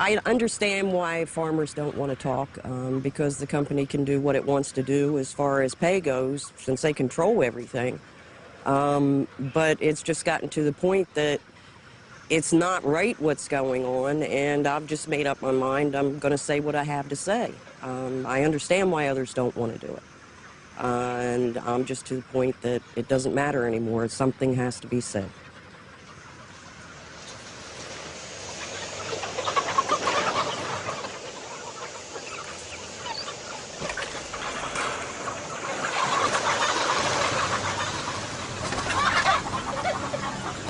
I understand why farmers don't want to talk, because the company can do what it wants to do as far as pay goes, since they control everything. But it's just gotten to the point that it's not right what's going on, and I've just made up my mind. I'm going to say what I have to say. I understand why others don't want to do it. And I'm just to the point that it doesn't matter anymore. Something has to be said.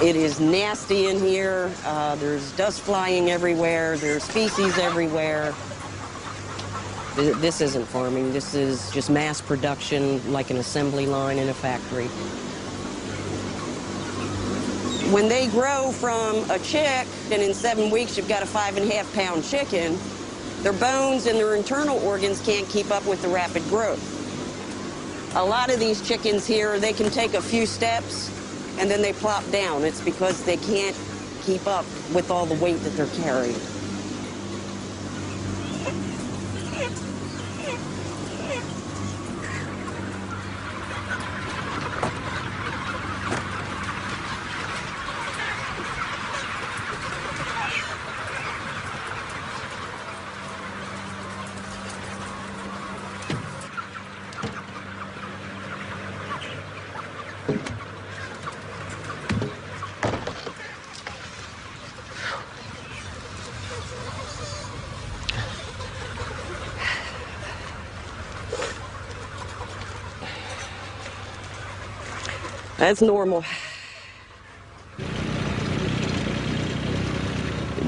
It is nasty in here. There's dust flying everywhere. There's feces everywhere. This isn't farming. This is just mass production, like an assembly line in a factory. When they grow from a chick, and in 7 weeks you've got a 5.5-pound chicken, their bones and their internal organs can't keep up with the rapid growth. A lot of these chickens here, they can take a few steps and then they plop down. It's because they can't keep up with all the weight that they're carrying. That's normal.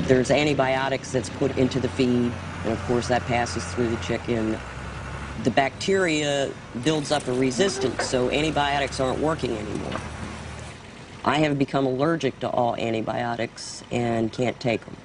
There's antibiotics that's put into the feed, and of course that passes through the chicken. The bacteria builds up a resistance, so antibiotics aren't working anymore. I have become allergic to all antibiotics and can't take them.